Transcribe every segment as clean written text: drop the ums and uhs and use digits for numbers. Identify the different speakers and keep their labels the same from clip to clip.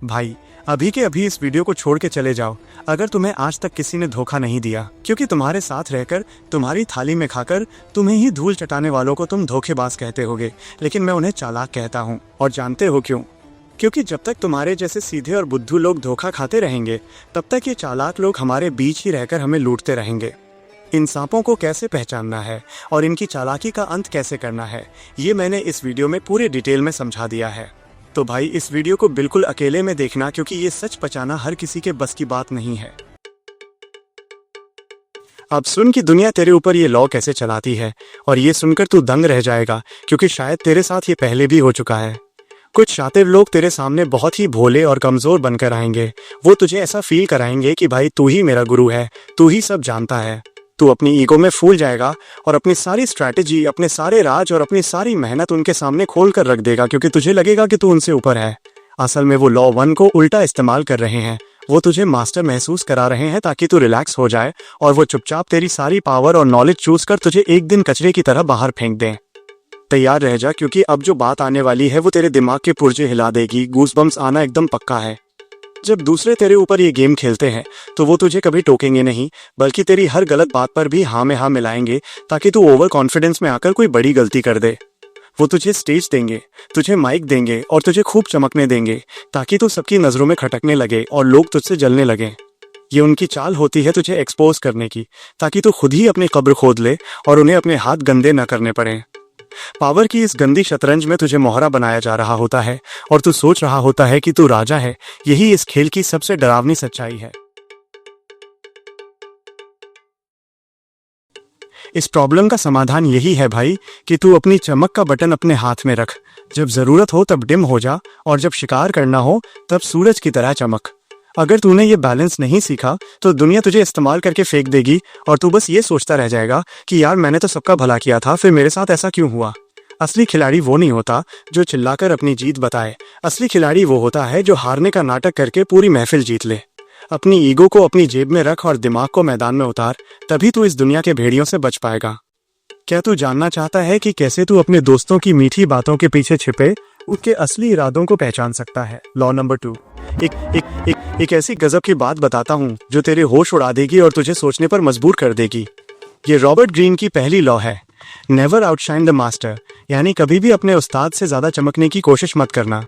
Speaker 1: भाई अभी के अभी इस वीडियो को छोड़ के चले जाओ अगर तुम्हें आज तक किसी ने धोखा नहीं दिया, क्योंकि तुम्हारे साथ रहकर, तुम्हारी थाली में खाकर, तुम्हें ही धूल चटाने वालों को तुम धोखेबाज कहते होगे, लेकिन मैं उन्हें चालाक कहता हूँ। और जानते हो क्यों? क्योंकि जब तक तुम्हारे जैसे सीधे और बुद्धू लोग धोखा खाते रहेंगे, तब तक ये चालाक लोग हमारे बीच ही रहकर हमें लूटते रहेंगे। इन सांपों को कैसे पहचानना है और इनकी चालाकी का अंत कैसे करना है, ये मैंने इस वीडियो में पूरे डिटेल में समझा दिया है। तो भाई इस वीडियो को बिल्कुल अकेले में देखना, क्योंकि ये सच पचाना हर किसी के बस की बात नहीं है। अब सुन कि दुनिया तेरे ऊपर ये लॉ कैसे चलाती है, और ये सुनकर तू दंग रह जाएगा, क्योंकि शायद तेरे साथ ये पहले भी हो चुका है। कुछ शातिर लोग तेरे सामने बहुत ही भोले और कमजोर बनकर आएंगे। वो तुझे ऐसा फील कराएंगे कि भाई तू ही मेरा गुरु है, तू ही सब जानता है। तू अपनी ईगो में फूल जाएगा और अपनी सारी स्ट्रैटेजी, अपने सारे राज और अपनी सारी मेहनत उनके सामने खोल कर रख देगा, क्योंकि तुझे लगेगा कि तू उनसे ऊपर है। असल में वो लॉ 1 को उल्टा इस्तेमाल कर रहे हैं। वो तुझे मास्टर महसूस करा रहे हैं ताकि तू रिलैक्स हो जाए और वो चुपचाप तेरी सारी पावर और नॉलेज चूज कर तुझे एक दिन कचरे की तरह बाहर फेंक दें। तैयार रह जा, क्योंकि अब जो बात आने वाली है वो तेरे दिमाग के पुर्जे हिला देगी। गूज़बम्प्स आना एकदम पक्का है। जब दूसरे तेरे ऊपर ये गेम खेलते हैं तो वो तुझे कभी टोकेंगे नहीं, बल्कि तेरी हर गलत बात पर भी हाँ में हाँ मिलाएंगे, ताकि तू ओवर कॉन्फिडेंस में आकर कोई बड़ी गलती कर दे। वो तुझे स्टेज देंगे, तुझे माइक देंगे और तुझे खूब चमकने देंगे, ताकि तू सबकी नज़रों में खटकने लगे और लोग तुझसे जलने लगे। ये उनकी चाल होती है तुझे एक्सपोज करने की, ताकि तू खुद ही अपनी कब्र खोद ले और उन्हें अपने हाथ गंदे न करने पड़े। पावर की इस गंदी शतरंज में तुझे मोहरा बनाया जा रहा होता है और तू सोच रहा होता है कि तू राजा है। यही इस खेल की सबसे डरावनी सच्चाई है। इस प्रॉब्लम का समाधान यही है भाई कि तू अपनी चमक का बटन अपने हाथ में रख। जब जरूरत हो तब डिम हो जा, और जब शिकार करना हो तब सूरज की तरह चमक। अगर तूने ये बैलेंस नहीं सीखा तो दुनिया तुझे इस्तेमाल करके फेंक देगी और तू बस ये सोचता रह जाएगा कि यार मैंने तो सबका भला किया था, फिर मेरे साथ ऐसा क्यों हुआ। असली खिलाड़ी वो नहीं होता जो चिल्लाकर अपनी जीत बताए। असली खिलाड़ी वो होता है जो हारने का नाटक करके पूरी महफिल जीत ले। अपनी ईगो को अपनी जेब में रख और दिमाग को मैदान में उतार, तभी तू इस दुनिया के भेड़ियों से बच पाएगा। क्या तू जानना चाहता है कि कैसे तू अपने दोस्तों की मीठी बातों के पीछे छिपे उनके असली इरादों को पहचान सकता है? Law number 2। एक ऐसी गजब की बात बताता हूँ जो तेरे होश उड़ा देगी और तुझे सोचने पर मजबूर कर देगी। ये रॉबर्ट ग्रीन की पहली लॉ है, नेवर आउटशाइन द मास्टर, यानी कभी भी अपने उस्ताद से ज्यादा चमकने की कोशिश मत करना।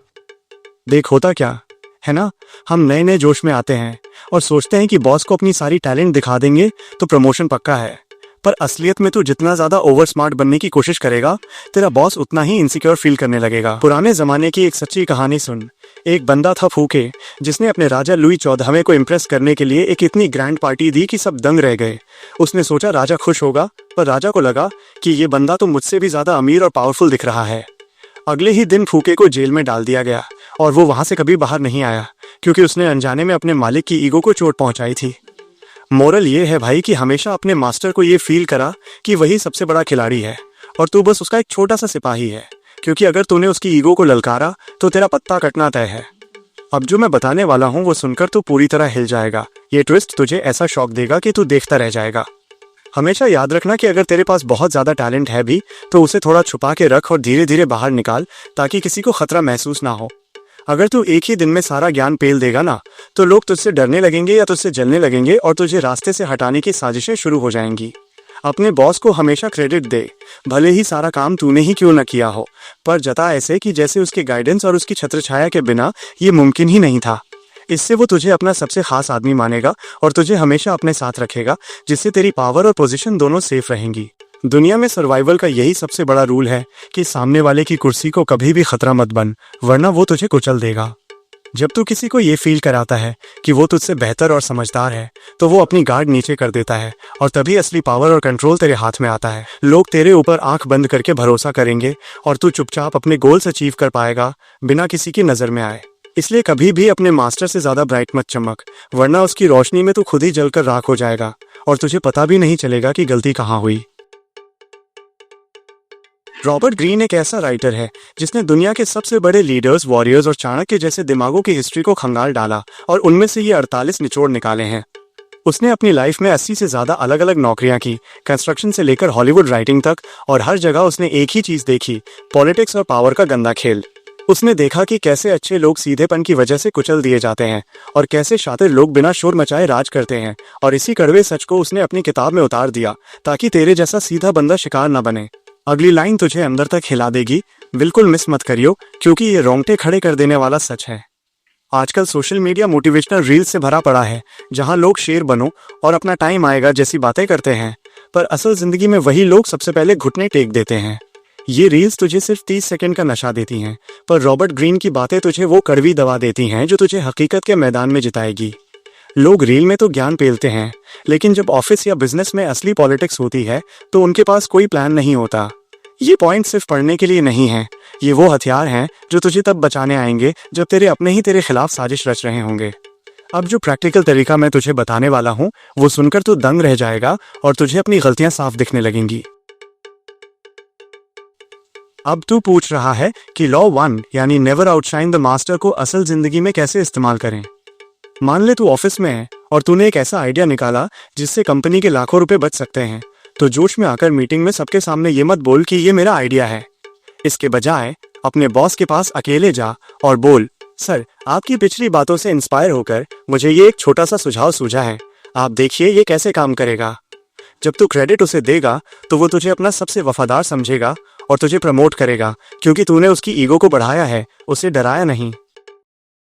Speaker 1: देख होता क्या है ना, हम नए नए जोश में आते हैं और सोचते हैं कि बॉस को अपनी सारी टैलेंट दिखा देंगे तो प्रमोशन पक्का है। पर असलियत में तू जितना ज्यादा ओवर स्मार्ट बनने की कोशिश करेगा, तेरा बॉस उतना ही इनसिक्योर फील करने लगेगा। पुराने जमाने की एक सच्ची कहानी सुन। एक बंदा था फूके, जिसने अपने राजा लुई 14वें को इम्प्रेस करने के लिए एक इतनी ग्रैंड पार्टी दी कि सब दंग रह गए। उसने सोचा राजा खुश होगा, पर राजा को लगा कि ये बंदा तो मुझसे भी ज्यादा अमीर और पावरफुल दिख रहा है। अगले ही दिन फूके को जेल में डाल दिया गया और वो वहां से कभी बाहर नहीं आया, क्योंकि उसने अनजाने में अपने मालिक की ईगो को चोट पहुंचाई थी। मोरल ये है भाई कि हमेशा अपने मास्टर को ये फील करा कि वही सबसे बड़ा खिलाड़ी है और तू बस उसका एक छोटा सा सिपाही है, क्योंकि अगर तूने उसकी ईगो को ललकारा तो तेरा पत्ता कटना तय है। अब जो मैं बताने वाला हूँ वो सुनकर तू पूरी तरह हिल जाएगा। ये ट्विस्ट तुझे ऐसा शॉक देगा कि तू देखता रह जाएगा। हमेशा याद रखना कि अगर तेरे पास बहुत ज्यादा टैलेंट है भी तो उसे थोड़ा छुपा के रख और धीरे धीरे बाहर निकाल, ताकि किसी को खतरा महसूस ना हो। अगर तू एक ही दिन में सारा ज्ञान पेल देगा ना, तो लोग तुझसे डरने लगेंगे या तुझसे जलने लगेंगे और तुझे रास्ते से हटाने की साजिशें शुरू हो जाएंगी। अपने बॉस को हमेशा क्रेडिट दे, भले ही सारा काम तूने ही क्यों न किया हो, पर जता ऐसे कि जैसे उसके गाइडेंस और उसकी छत्रछाया के बिना ये मुमकिन ही नहीं था। इससे वो तुझे अपना सबसे खास आदमी मानेगा और तुझे हमेशा अपने साथ रखेगा, जिससे तेरी पावर और पोजीशन दोनों सेफ रहेंगी। दुनिया में सर्वाइवल का यही सबसे बड़ा रूल है कि सामने वाले की कुर्सी को कभी भी खतरा मत बन, वरना वो तुझे कुचल देगा। जब तू किसी को ये फील कराता है कि वो तुझसे बेहतर और समझदार है, तो वो अपनी गार्ड नीचे कर देता है और तभी असली पावर और कंट्रोल तेरे हाथ में आता है। लोग तेरे ऊपर आंख बंद करके भरोसा करेंगे और तू चुपचाप अपने गोल्स अचीव कर पाएगा बिना किसी की नजर में आए। इसलिए कभी भी अपने मास्टर से ज्यादा ब्राइट मत चमक, वरना उसकी रोशनी में तू खुद ही जलकर राख हो जाएगा और तुझे पता भी नहीं चलेगा कि गलती कहाँ हुई। रॉबर्ट ग्रीन एक ऐसा राइटर है जिसने दुनिया के सबसे बड़े लीडर्स, वॉरियर्स और चाणक्य जैसे दिमागों की हिस्ट्री को खंगाल डाला और उनमें से ये 48 निचोड़ निकाले हैं। उसने अपनी लाइफ में 80 से ज्यादा अलग अलग नौकरियां की, कंस्ट्रक्शन से लेकर हॉलीवुड राइटिंग तक, और हर जगह उसने एक ही चीज देखी, पॉलिटिक्स और पावर का गंदा खेल। उसने देखा कि कैसे अच्छे लोग सीधेपन की वजह से कुचल दिए जाते हैं और कैसे शातिर लोग बिना शोर मचाए राज करते हैं, और इसी कड़वे सच को उसने अपनी किताब में उतार दिया ताकि तेरे जैसा सीधा बंदा शिकार ना बने। अगली लाइन तुझे अंदर तक हिला देगी, बिल्कुल मिस मत करियो, क्योंकि ये रोंगटे खड़े कर देने वाला सच है। आजकल सोशल मीडिया मोटिवेशनल रील्स से भरा पड़ा है, जहां लोग शेर बनो और अपना टाइम आएगा जैसी बातें करते हैं, पर असल जिंदगी में वही लोग सबसे पहले घुटने टेक देते हैं। ये रील्स तुझे सिर्फ 30 सेकंड का नशा देती हैं, पर रॉबर्ट ग्रीन की बातें तुझे वो कड़वी दवा देती हैं जो तुझे हकीकत के मैदान में जिताएगी। लोग रील में तो ज्ञान पेलते हैं, लेकिन जब ऑफिस या बिजनेस में असली पॉलिटिक्स होती है तो उनके पास कोई प्लान नहीं होता। ये पॉइंट सिर्फ पढ़ने के लिए नहीं है, ये वो हथियार हैं जो तुझे तब बचाने आएंगे जब तेरे अपने ही तेरे खिलाफ साजिश रच रहे होंगे। अब जो प्रैक्टिकल तरीका मैं तुझे बताने वाला हूँ वो सुनकर तू दंग रह जाएगा और तुझे अपनी गलतियां साफ दिखने लगेंगी। अब तू पूछ रहा है कि लॉ 1 यानी नेवर आउटशाइन द मास्टर को असल जिंदगी में कैसे इस्तेमाल करें। मान ले तू ऑफिस में है और तूने एक ऐसा आइडिया निकाला जिससे कंपनी के लाखों रुपए बच सकते हैं, तो जोश में आकर मीटिंग में सबके सामने ये मत बोल कि ये मेरा आइडिया है। इसके बजाय अपने बॉस के पास अकेले जा और बोल, सर आपकी पिछली बातों से इंस्पायर होकर मुझे ये एक छोटा सा सुझाव सूझा है, आप देखिए ये कैसे काम करेगा। जब तू क्रेडिट उसे देगा तो वो तुझे अपना सबसे वफादार समझेगा और तुझे प्रमोट करेगा, क्योंकि तूने उसकी ईगो को बढ़ाया है, उसे डराया नहीं।